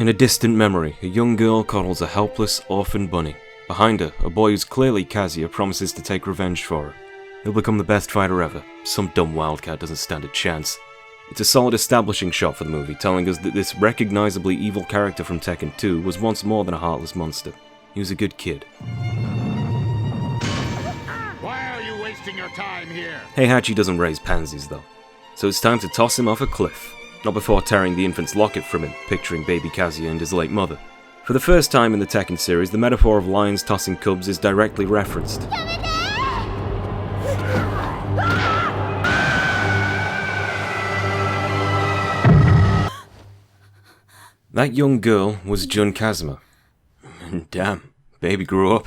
In a distant memory, a young girl coddles a helpless orphan bunny. Behind her, a boy who's clearly Kazuya promises to take revenge for her. He'll become the best fighter ever. Some dumb wildcat doesn't stand a chance. It's a solid establishing shot for the movie, telling us that this recognizably evil character from Tekken 2 was once more than a heartless monster. He was a good kid. Why are you wasting your time here? Heihachi doesn't raise pansies though, so it's time to toss him off a cliff. Not before tearing the infant's locket from him, picturing baby Kazuya and his late mother. For the first time in the Tekken series, the metaphor of lions tossing cubs is directly referenced. That young girl was Jun Kazuma. Damn, baby grew up.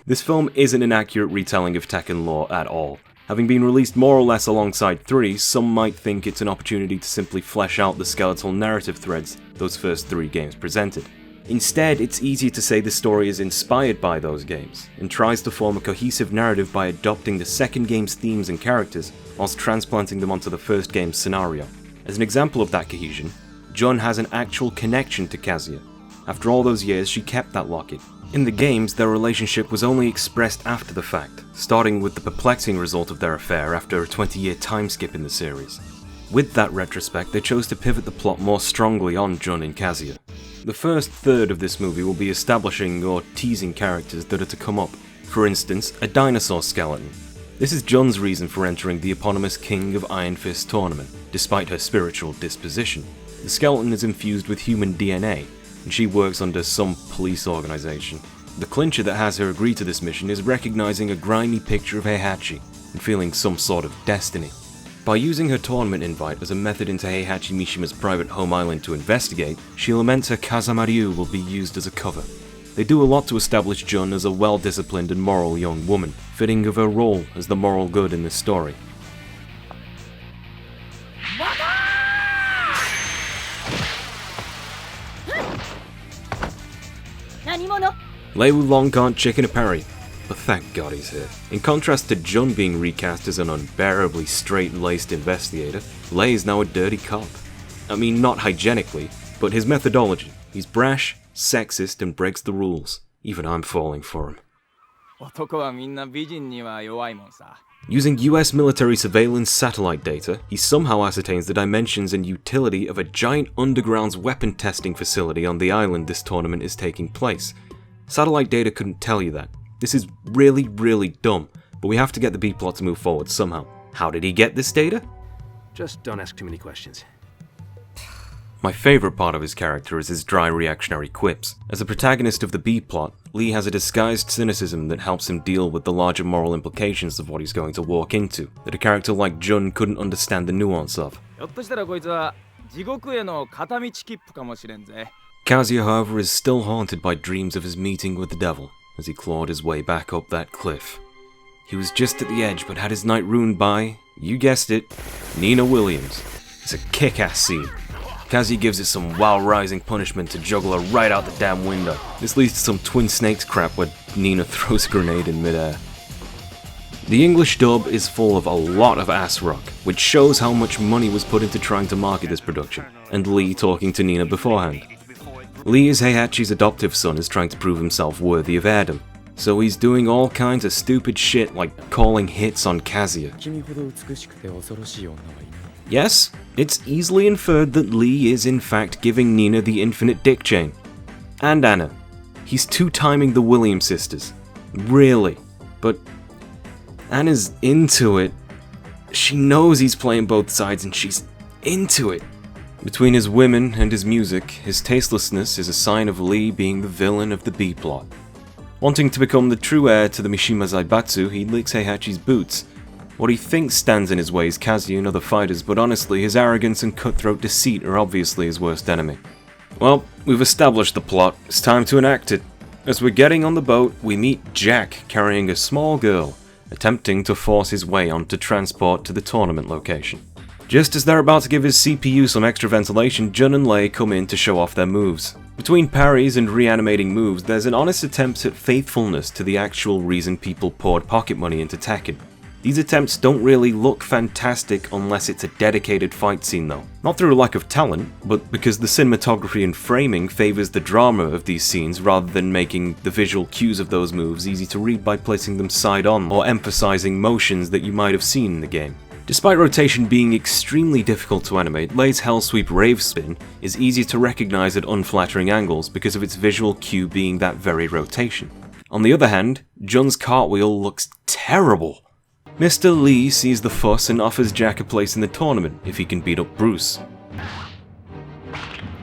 This film isn't an accurate retelling of Tekken lore at all. Having been released more or less alongside 3, some might think it's an opportunity to simply flesh out the skeletal narrative threads those first 3 games presented. Instead, it's easier to say the story is inspired by those games, and tries to form a cohesive narrative by adopting the second game's themes and characters, whilst transplanting them onto the first game's scenario. As an example of that cohesion, Jun has an actual connection to Kazuya. After all those years, she kept that locket. In the games, their relationship was only expressed after the fact, starting with the perplexing result of their affair after a 20-year time skip in the series. With that retrospect, they chose to pivot the plot more strongly on Jun and Kazuya. The first third of this movie will be establishing or teasing characters that are to come up. For instance, a dinosaur skeleton. This is Jun's reason for entering the eponymous King of Iron Fist tournament, despite her spiritual disposition. The skeleton is infused with human DNA, and she works under some police organization. The clincher that has her agree to this mission is recognizing a grimy picture of Heihachi and feeling some sort of destiny. By using her tournament invite as a method into Heihachi Mishima's private home island to investigate, she laments her Kazamaryu will be used as a cover. They do a lot to establish Jun as a well-disciplined and moral young woman, fitting of her role as the moral good in this story. Lei Wulong can't chicken a parry, but thank God he's here. In contrast to Jun being recast as an unbearably straight-laced investigator, Lei is now a dirty cop. I mean, not hygienically, but his methodology. He's brash, sexist, and breaks the rules. Even I'm falling for him. Using US military surveillance satellite data, he somehow ascertains the dimensions and utility of a giant underground weapon testing facility on the island this tournament is taking place. Satellite data couldn't tell you that. This is really, really dumb, but we have to get the B-plot to move forward somehow. How did he get this data? Just don't ask too many questions. My favourite part of his character is his dry reactionary quips. As a protagonist of the B-plot, Lee has a disguised cynicism that helps him deal with the larger moral implications of what he's going to walk into, that a character like Jun couldn't understand the nuance of. Kazuya, however, is still haunted by dreams of his meeting with the devil, as he clawed his way back up that cliff. He was just at the edge, but had his night ruined by, you guessed it, Nina Williams. It's a kick-ass scene. Kazuya gives it some wow-rising punishment to juggle her right out the damn window. This leads to some Twin Snakes crap where Nina throws a grenade in midair. The English dub is full of a lot of ass rock, which shows how much money was put into trying to market this production, and Lee talking to Nina beforehand. Lee, as Heihachi's adoptive son, is trying to prove himself worthy of heirdom, so he's doing all kinds of stupid shit like calling hits on Kazuya. Yes, it's easily inferred that Lee is in fact giving Nina the infinite dick chain. And Anna. He's two-timing the Williams sisters. Really. But Anna's into it. She knows he's playing both sides and she's into it. Between his women and his music, his tastelessness is a sign of Lee being the villain of the B-plot. Wanting to become the true heir to the Mishima Zaibatsu, he licks Heihachi's boots. What he thinks stands in his way is Kazuya and other fighters, but honestly, his arrogance and cutthroat deceit are obviously his worst enemy. Well, we've established the plot, it's time to enact it. As we're getting on the boat, we meet Jack carrying a small girl, attempting to force his way onto transport to the tournament location. Just as they're about to give his CPU some extra ventilation, Jun and Lei come in to show off their moves. Between parries and reanimating moves, there's an honest attempt at faithfulness to the actual reason people poured pocket money into Tekken. These attempts don't really look fantastic unless it's a dedicated fight scene though. Not through a lack of talent, but because the cinematography and framing favours the drama of these scenes rather than making the visual cues of those moves easy to read by placing them side on or emphasising motions that you might have seen in the game. Despite rotation being extremely difficult to animate, Lei's Hellsweep Rave Spin is easy to recognise at unflattering angles because of its visual cue being that very rotation. On the other hand, Jun's cartwheel looks terrible. Mr. Lee sees the fuss and offers Jack a place in the tournament if he can beat up Bruce.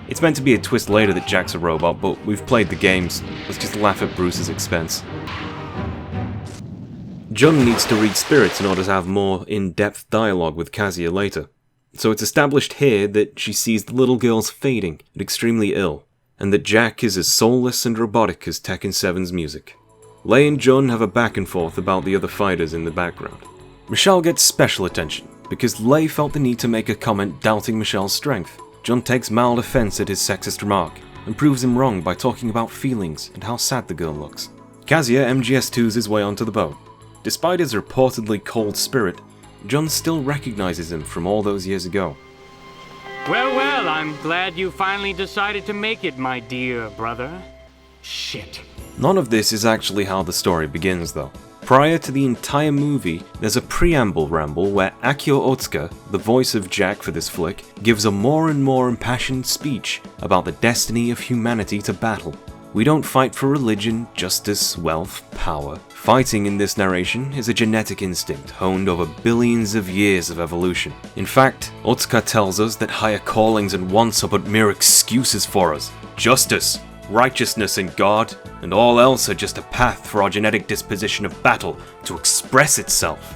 It's meant to be a twist later that Jack's a robot, but we've played the games. Let's just laugh at Bruce's expense. Jun needs to read spirits in order to have more in-depth dialogue with Kazuya later. So it's established here that she sees the little girls fading and extremely ill, and that Jack is as soulless and robotic as Tekken 7's music. Lei and Jun have a back and forth about the other fighters in the background. Michelle gets special attention, because Lei felt the need to make a comment doubting Michelle's strength. Jun takes mild offense at his sexist remark, and proves him wrong by talking about feelings and how sad the girl looks. Kazuya MGS2s his way onto the boat. Despite his reportedly cold spirit, Jun still recognizes him from all those years ago. Well, I'm glad you finally decided to make it, my dear brother. Shit. None of this is actually how the story begins, though. Prior to the entire movie, there's a preamble ramble where Akio Otsuka, the voice of Jack for this flick, gives a more and more impassioned speech about the destiny of humanity to battle. We don't fight for religion, justice, wealth, power. Fighting in this narration is a genetic instinct honed over billions of years of evolution. In fact, Otsuka tells us that higher callings and wants are but mere excuses for us. Justice, righteousness and God, and all else are just a path for our genetic disposition of battle to express itself.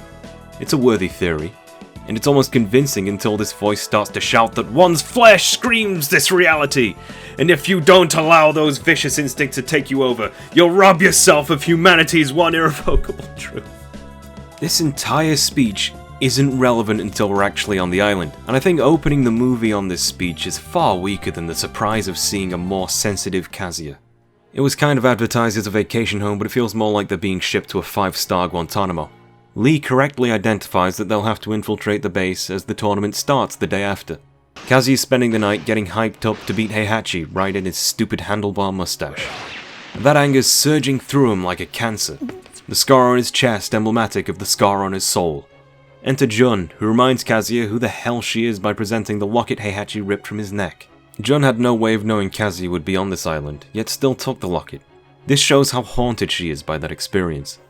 It's a worthy theory, and it's almost convincing until this voice starts to shout that one's flesh screams this reality, and if you don't allow those vicious instincts to take you over, you'll rob yourself of humanity's one irrevocable truth. This entire speech isn't relevant until we're actually on the island, and I think opening the movie on this speech is far weaker than the surprise of seeing a more sensitive Kazuya. It was kind of advertised as a vacation home, but it feels more like they're being shipped to a 5-star Guantanamo. Lee correctly identifies that they'll have to infiltrate the base as the tournament starts the day after. Kazuya's spending the night getting hyped up to beat Heihachi right in his stupid handlebar mustache. That anger's surging through him like a cancer, the scar on his chest emblematic of the scar on his soul. Enter Jun, who reminds Kazuya who the hell she is by presenting the locket Heihachi ripped from his neck. Jun had no way of knowing Kazuya would be on this island, yet still took the locket. This shows how haunted she is by that experience.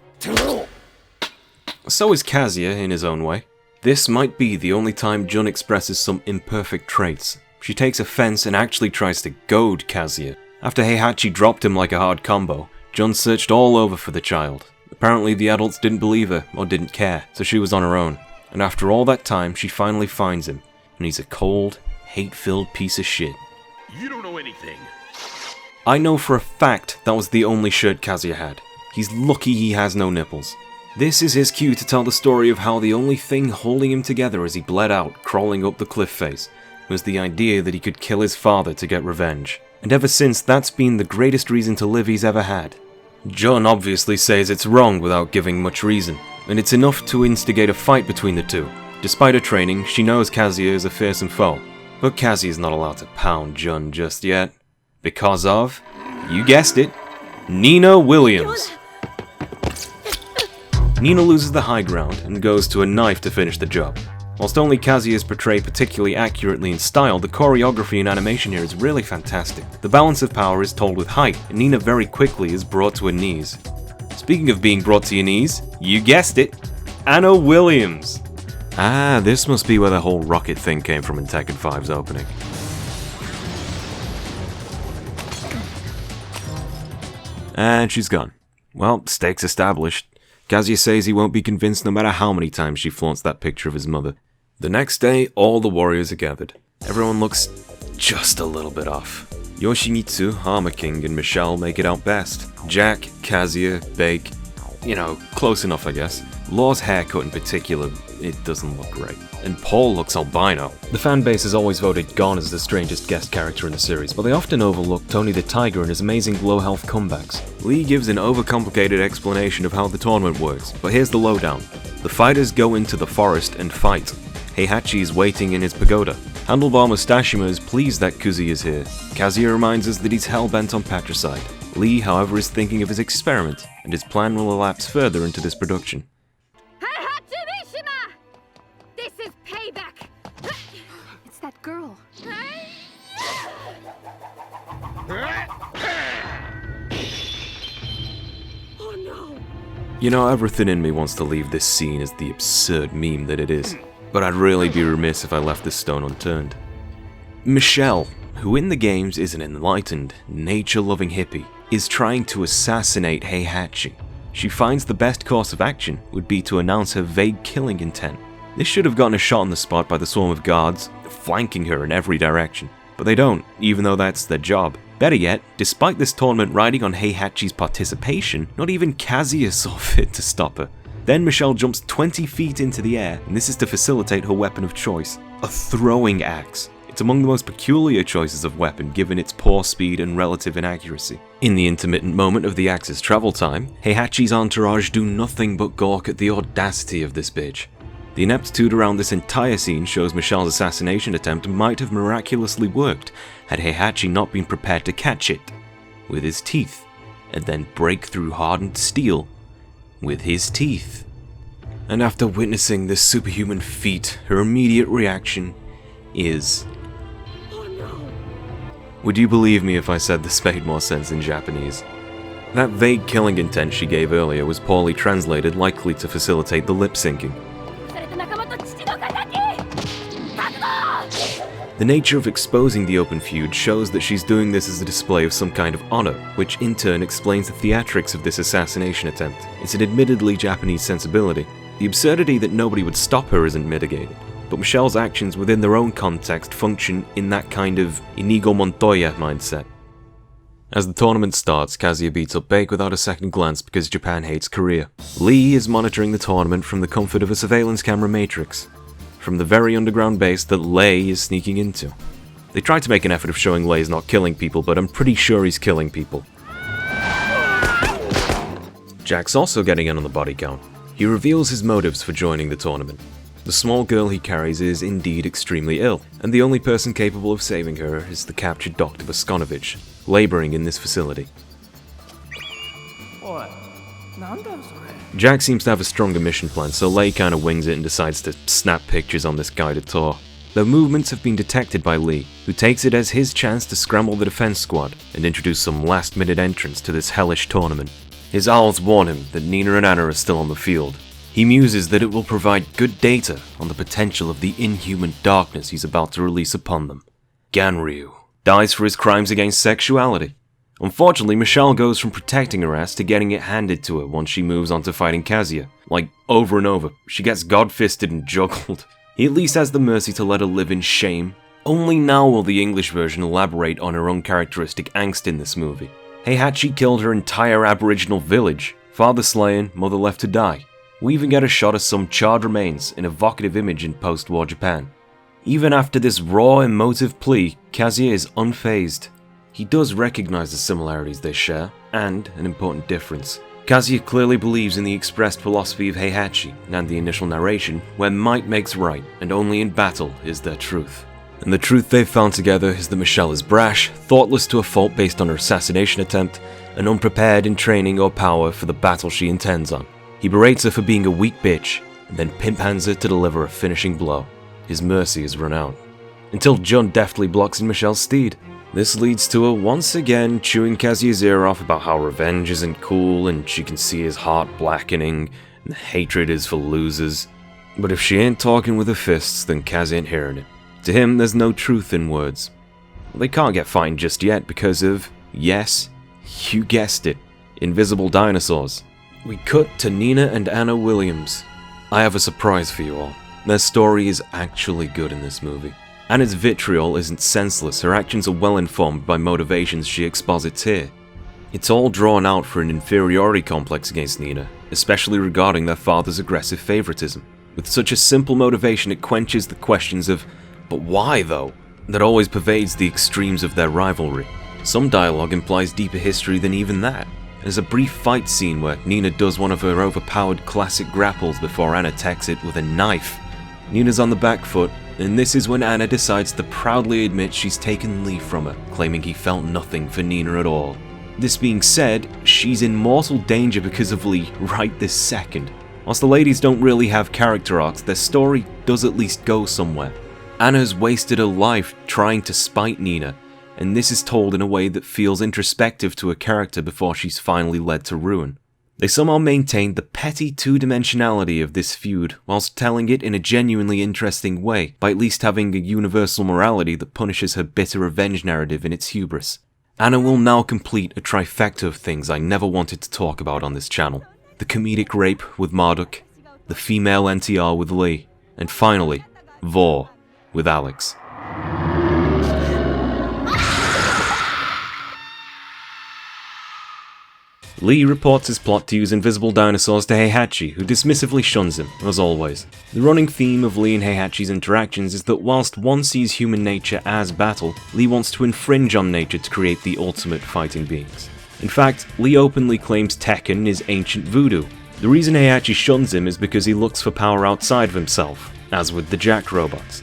So is Kazuya in his own way. This might be the only time Jun expresses some imperfect traits. She takes offense and actually tries to goad Kazuya. After Heihachi dropped him like a hard combo, Jun searched all over for the child. Apparently the adults didn't believe her or didn't care, so she was on her own. And after all that time, she finally finds him, and he's a cold, hate-filled piece of shit. You don't know anything. I know for a fact that was the only shirt Kazuya had. He's lucky he has no nipples. This is his cue to tell the story of how the only thing holding him together as he bled out, crawling up the cliff face, was the idea that he could kill his father to get revenge. And ever since, that's been the greatest reason to live he's ever had. Jun obviously says it's wrong without giving much reason, and it's enough to instigate a fight between the two. Despite her training, she knows Kazuya is a fearsome foe, but Kazuya's not allowed to pound Jun just yet. Because of, you guessed it, Nina Williams. Nina loses the high ground and goes to a knife to finish the job. Whilst only Kazuya is portrayed particularly accurately in style, the choreography and animation here is really fantastic. The balance of power is told with height, and Nina very quickly is brought to her knees. Speaking of being brought to your knees, you guessed it, Anna Williams! Ah, this must be where the whole rocket thing came from in Tekken 5's opening. And she's gone. Well, stakes established. Kazuya says he won't be convinced no matter how many times she flaunts that picture of his mother. The next day, all the warriors are gathered. Everyone looks just a little bit off. Yoshimitsu, Armor King, and Michelle make it out best. Jack, Kazuya, Bake, close enough I guess. Law's haircut in particular, it doesn't look great. And Paul looks albino. The fanbase has always voted Gon as the strangest guest character in the series, but they often overlook Tony the Tiger and his amazing low health comebacks. Lee gives an overcomplicated explanation of how the tournament works, but here's the lowdown. The fighters go into the forest and fight. Heihachi is waiting in his pagoda. Handlebar Mustachima is pleased that Kazuya is here. Kazuya reminds us that he's hell-bent on patricide. Lee, however, is thinking of his experiment, and his plan will elapse further into this production. This is payback! It's that girl. Oh no! You know, everything in me wants to leave this scene as the absurd meme that it is, but I'd really be remiss if I left this stone unturned. Michelle, who in the games is an enlightened, nature-loving hippie, is trying to assassinate Heihachi. She finds the best course of action would be to announce her vague killing intent. This should have gotten a shot on the spot by the swarm of guards, flanking her in every direction. But they don't, even though that's their job. Better yet, despite this tournament riding on Heihachi's participation, not even Kazuya saw fit to stop her. Then Michelle jumps 20 feet into the air, and this is to facilitate her weapon of choice, a throwing axe. It's among the most peculiar choices of weapon given its poor speed and relative inaccuracy. In the intermittent moment of the axe's travel time, Heihachi's entourage do nothing but gawk at the audacity of this bitch. The ineptitude around this entire scene shows Michelle's assassination attempt might have miraculously worked had Heihachi not been prepared to catch it with his teeth, and then break through hardened steel with his teeth. And after witnessing this superhuman feat, her immediate reaction is... Oh no! Would you believe me if I said this made more sense in Japanese? That vague killing intent she gave earlier was poorly translated, likely to facilitate the lip syncing. The nature of exposing the open feud shows that she's doing this as a display of some kind of honor, which in turn explains the theatrics of this assassination attempt. It's an admittedly Japanese sensibility. The absurdity that nobody would stop her isn't mitigated, but Michelle's actions within their own context function in that kind of Inigo Montoya mindset. As the tournament starts, Kazuya beats up Baek without a second glance because Japan hates Korea. Lee is monitoring the tournament from the comfort of a surveillance camera matrix, from the very underground base that Lei is sneaking into. They try to make an effort of showing Lei's not killing people, but I'm pretty sure he's killing people. Jack's also getting in on the body count. He reveals his motives for joining the tournament. The small girl he carries is indeed extremely ill, and the only person capable of saving her is the captured Dr. Voskonovich, laboring in this facility. Jack seems to have a stronger mission plan, so Lei kinda wings it and decides to snap pictures on this guided tour. Their movements have been detected by Lee, who takes it as his chance to scramble the defense squad and introduce some last-minute entrants to this hellish tournament. His owls warn him that Nina and Anna are still on the field. He muses that it will provide good data on the potential of the inhuman darkness he's about to release upon them. Ganryu dies for his crimes against sexuality. Unfortunately, Michelle goes from protecting her ass to getting it handed to her once she moves on to fighting Kazuya. Like, over and over. She gets god-fisted and juggled. He at least has the mercy to let her live in shame. Only now will the English version elaborate on her uncharacteristic angst in this movie. Heihachi killed her entire aboriginal village. Father slain, mother left to die. We even get a shot of some charred remains, an evocative image in post-war Japan. Even after this raw, emotive plea, Kazuya is unfazed. He does recognize the similarities they share, and an important difference. Kazuya clearly believes in the expressed philosophy of Heihachi and the initial narration, where might makes right, and only in battle is there truth. And the truth they've found together is that Michelle is brash, thoughtless to a fault based on her assassination attempt, and unprepared in training or power for the battle she intends on. He berates her for being a weak bitch, and then pimp hands her to deliver a finishing blow. His mercy is run out. Until Jun deftly blocks in Michelle's steed. This leads to her once again chewing Kazuya's ear off about how revenge isn't cool and she can see his heart blackening and the hatred is for losers. But if she ain't talking with her fists, then Kaz ain't hearing it. To him, there's no truth in words. Well, they can't get fighting just yet because of, yes, you guessed it, invisible dinosaurs. We cut to Nina and Anna Williams. I have a surprise for you all. Their story is actually good in this movie. Anna's vitriol isn't senseless, her actions are well informed by motivations she exposits here. It's all drawn out for an inferiority complex against Nina, especially regarding their father's aggressive favoritism. With such a simple motivation, it quenches the questions of, but why though, that always pervades the extremes of their rivalry. Some dialogue implies deeper history than even that. There's a brief fight scene where Nina does one of her overpowered classic grapples before Anna attacks it with a knife. Nina's on the back foot, and this is when Anna decides to proudly admit she's taken Lee from her, claiming he felt nothing for Nina at all. This being said, she's in mortal danger because of Lee right this second. Whilst the ladies don't really have character arcs, their story does at least go somewhere. Anna's wasted her life trying to spite Nina, and this is told in a way that feels introspective to her character before she's finally led to ruin. They somehow maintain the petty two-dimensionality of this feud whilst telling it in a genuinely interesting way by at least having a universal morality that punishes her bitter revenge narrative in its hubris. Anna will now complete a trifecta of things I never wanted to talk about on this channel. The comedic rape with Marduk, the female NTR with Lee, and finally, Vor with Alex. Lee reports his plot to use invisible dinosaurs to Heihachi, who dismissively shuns him, as always. The running theme of Lee and Heihachi's interactions is that whilst one sees human nature as battle, Lee wants to infringe on nature to create the ultimate fighting beings. In fact, Lee openly claims Tekken is ancient voodoo. The reason Heihachi shuns him is because he looks for power outside of himself, as with the Jack robots.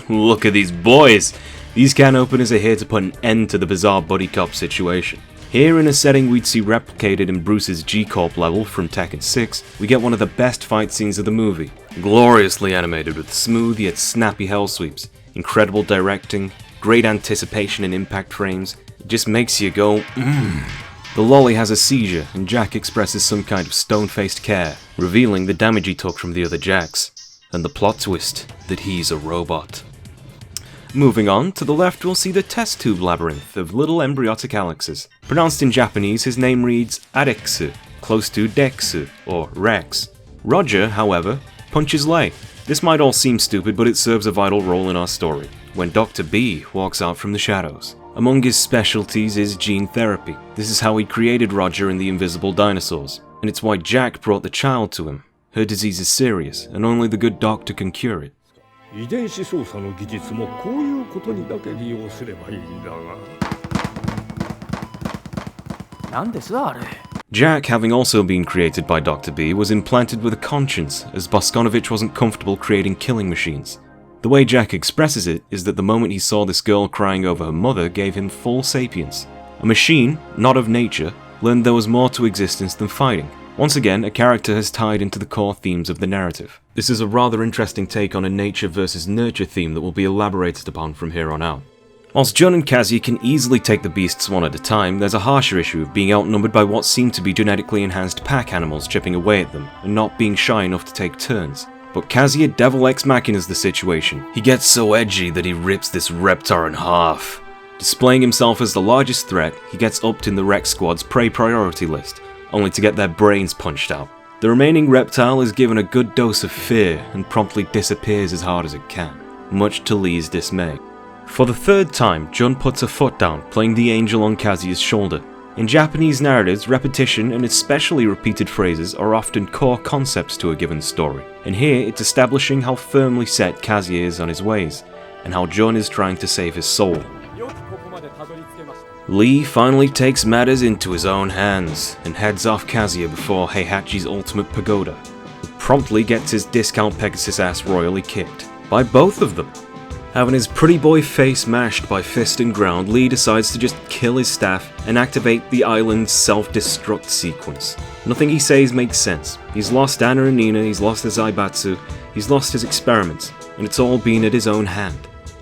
Look at these boys! These can openers are here to put an end to the bizarre buddy cop situation. Here, in a setting we'd see replicated in Bruce's G-Corp level from Tekken 6, we get one of the best fight scenes of the movie. Gloriously animated with smooth yet snappy hell sweeps, incredible directing, great anticipation and impact frames. It just makes you go, mmm. The lolly has a seizure, and Jack expresses some kind of stone-faced care, revealing the damage he took from the other Jacks. And the plot twist, that he's a robot. Moving on, to the left we'll see the test tube labyrinth of little embryotic Alexes. Pronounced in Japanese, his name reads Arexu, close to Dexu, or Rex. Roger, however, punches Lei. This might all seem stupid, but it serves a vital role in our story, when Dr. B walks out from the shadows. Among his specialties is gene therapy. This is how he created Roger and the invisible dinosaurs, and it's why Jack brought the child to him. Her disease is serious, and only the good doctor can cure it. 遺伝子操作の技術もこういうことにだけ利用すればいいんだが。なんですあれ? Jack, having also been created by Dr. B, was implanted with a conscience, as Boskonovich wasn't comfortable creating killing machines. The way Jack expresses it is that the moment he saw this girl crying over her mother gave him full sapience. A machine, not of nature, learned there was more to existence than fighting. Once again, a character has tied into the core themes of the narrative. This is a rather interesting take on a nature versus nurture theme that will be elaborated upon from here on out. Whilst Jun and Kazuya can easily take the beasts one at a time, there's a harsher issue of being outnumbered by what seem to be genetically enhanced pack animals chipping away at them, and not being shy enough to take turns. But Kazuya Devil Ex Machina's the situation. He gets so edgy that he rips this Reptar in half. Displaying himself as the largest threat, he gets upped in the Rex Squad's prey priority list, only to get their brains punched out. The remaining reptile is given a good dose of fear and promptly disappears as hard as it can, much to Lee's dismay. For the third time, Jun puts her foot down, playing the angel on Kazuya's shoulder. In Japanese narratives, repetition and especially repeated phrases are often core concepts to a given story, and here it's establishing how firmly set Kazuya is on his ways, and how Jun is trying to save his soul. Lee finally takes matters into his own hands, and heads off Kazuya before Heihachi's ultimate pagoda, who promptly gets his discount Pegasus ass royally kicked, by both of them. Having his pretty boy face mashed by fist and ground, Lee decides to just kill his staff and activate the island's self-destruct sequence. Nothing he says makes sense. He's lost Anna and Nina, he's lost his Zaibatsu, he's lost his experiments, and it's all been at his own hand.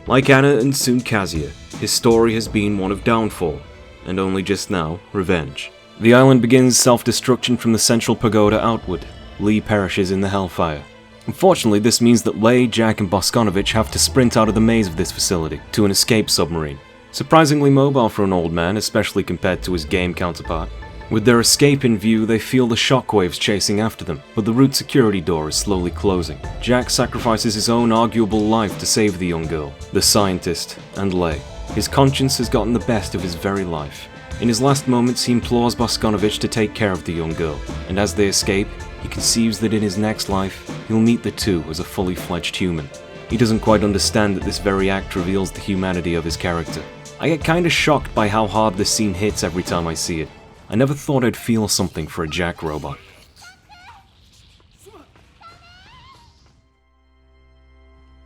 Like Anna and soon Kazuya, his story has been one of downfall, and only just now, revenge. The island begins self-destruction from the central pagoda outward. Lee perishes in the hellfire. Unfortunately, this means that Lei, Jack and Boskonovich have to sprint out of the maze of this facility to an escape submarine. Surprisingly mobile for an old man, especially compared to his game counterpart. With their escape in view, they feel the shockwaves chasing after them, but the route security door is slowly closing. Jack sacrifices his own arguable life to save the young girl, the scientist, and Lei. His conscience has gotten the best of his very life. In his last moments, he implores Boskonovich to take care of the young girl, and as they escape, he conceives that in his next life, he'll meet the two as a fully fledged human. He doesn't quite understand that this very act reveals the humanity of his character. I get kinda shocked by how hard this scene hits every time I see it. I never thought I'd feel something for a Jack robot.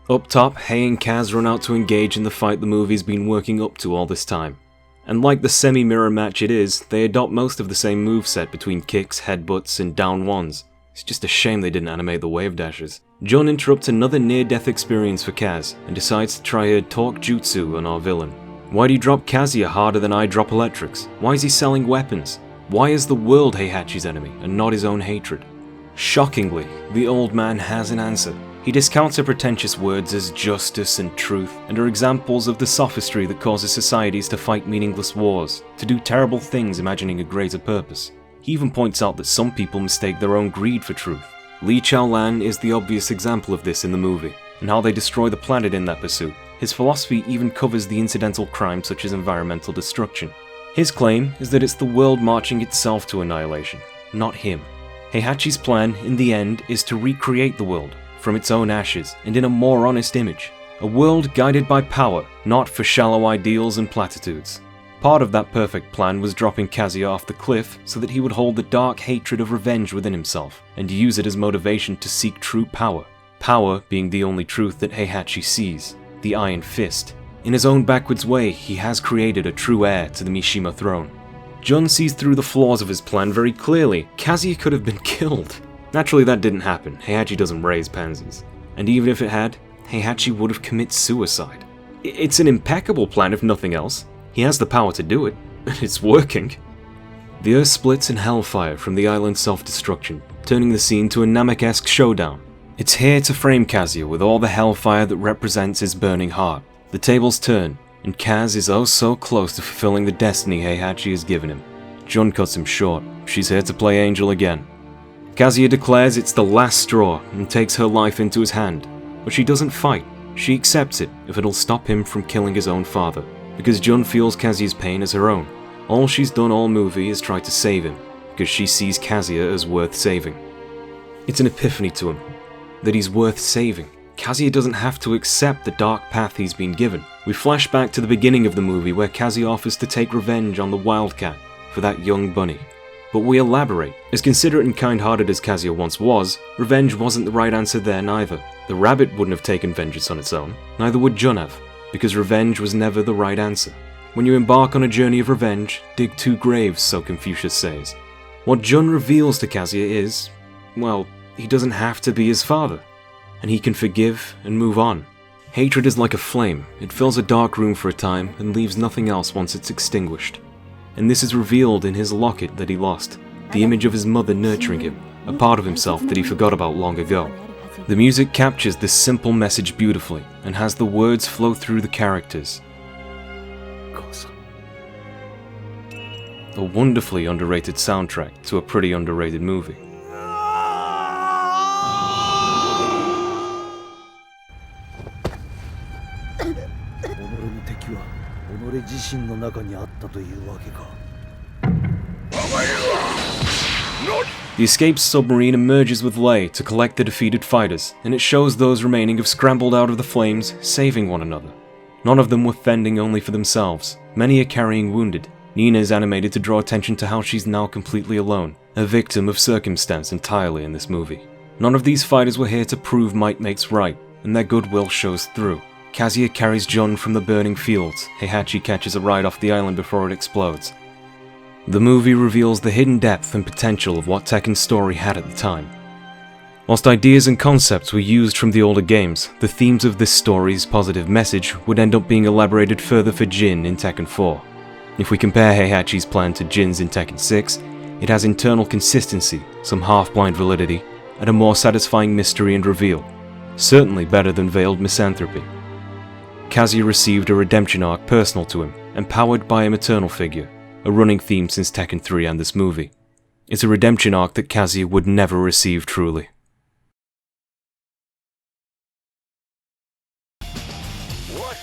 Up top, Hei and Kaz run out to engage in the fight the movie's been working up to all this time. And like the semi-mirror match it is, they adopt most of the same moveset between kicks, headbutts, and down ones. It's just a shame they didn't animate the wave dashes. Jun interrupts another near-death experience for Kaz, and decides to try her talk jutsu on our villain. Why do you drop Kazuya harder than I drop electrics? Why is he selling weapons? Why is the world Heihachi's enemy, and not his own hatred? Shockingly, the old man has an answer. He discounts her pretentious words as justice and truth, and are examples of the sophistry that causes societies to fight meaningless wars, to do terrible things imagining a greater purpose. He even points out that some people mistake their own greed for truth. Li Chaolan is the obvious example of this in the movie, and how they destroy the planet in that pursuit. His philosophy even covers the incidental crimes such as environmental destruction. His claim is that it's the world marching itself to annihilation, not him. Heihachi's plan, in the end, is to recreate the world, from its own ashes, and in a more honest image. A world guided by power, not for shallow ideals and platitudes. Part of that perfect plan was dropping Kazuya off the cliff so that he would hold the dark hatred of revenge within himself, and use it as motivation to seek true power. Power being the only truth that Heihachi sees, the Iron Fist. In his own backwards way, he has created a true heir to the Mishima throne. Jun sees through the flaws of his plan very clearly. Kazuya could have been killed. Naturally that didn't happen, Heihachi doesn't raise pansies. And even if it had, Heihachi would have committed suicide. It's an impeccable plan if nothing else. He has the power to do it, and it's working. The earth splits in hellfire from the island's self-destruction, turning the scene to a Namek-esque showdown. It's here to frame Kazuya with all the hellfire that represents his burning heart. The tables turn, and Kaz is oh so close to fulfilling the destiny Heihachi has given him. Jun cuts him short. She's here to play angel again. Kazuya declares it's the last straw and takes her life into his hand, but she doesn't fight. She accepts it if it'll stop him from killing his own father, because Jun feels Kazuya's pain as her own. All she's done all movie is try to save him, because she sees Kazuya as worth saving. It's an epiphany to him, that he's worth saving. Kazuya doesn't have to accept the dark path he's been given. We flash back to the beginning of the movie where Kazuya offers to take revenge on the Wildcat for that young bunny. But we elaborate. As considerate and kind-hearted as Kazuya once was, revenge wasn't the right answer there neither. The rabbit wouldn't have taken vengeance on its own, neither would Jun have, because revenge was never the right answer. When you embark on a journey of revenge, dig 2 graves, so Confucius says. What Jun reveals to Kazuya is, well, he doesn't have to be his father, and he can forgive and move on. Hatred is like a flame. It fills a dark room for a time and leaves nothing else once it's extinguished. And this is revealed in his locket that he lost, the image of his mother nurturing him, a part of himself that he forgot about long ago. The music captures this simple message beautifully, and has the words flow through the characters. A wonderfully underrated soundtrack to a pretty underrated movie. The escaped submarine emerges with Lei to collect the defeated fighters, and it shows those remaining have scrambled out of the flames, saving one another. None of them were fending only for themselves. Many are carrying wounded. Nina is animated to draw attention to how she's now completely alone, a victim of circumstance entirely in this movie. None of these fighters were here to prove might makes right, and their goodwill shows through. Kazuya carries Jun from the burning fields. Heihachi catches a ride off the island before it explodes. The movie reveals the hidden depth and potential of what Tekken's story had at the time. Whilst ideas and concepts were used from the older games, the themes of this story's positive message would end up being elaborated further for Jin in Tekken 4. If we compare Heihachi's plan to Jin's in Tekken 6, it has internal consistency, some half-blind validity, and a more satisfying mystery and reveal. Certainly better than veiled misanthropy. Kazuya received a redemption arc personal to him, empowered by a maternal figure, a running theme since Tekken 3 and this movie. It's a redemption arc that Kazuya would never receive truly. What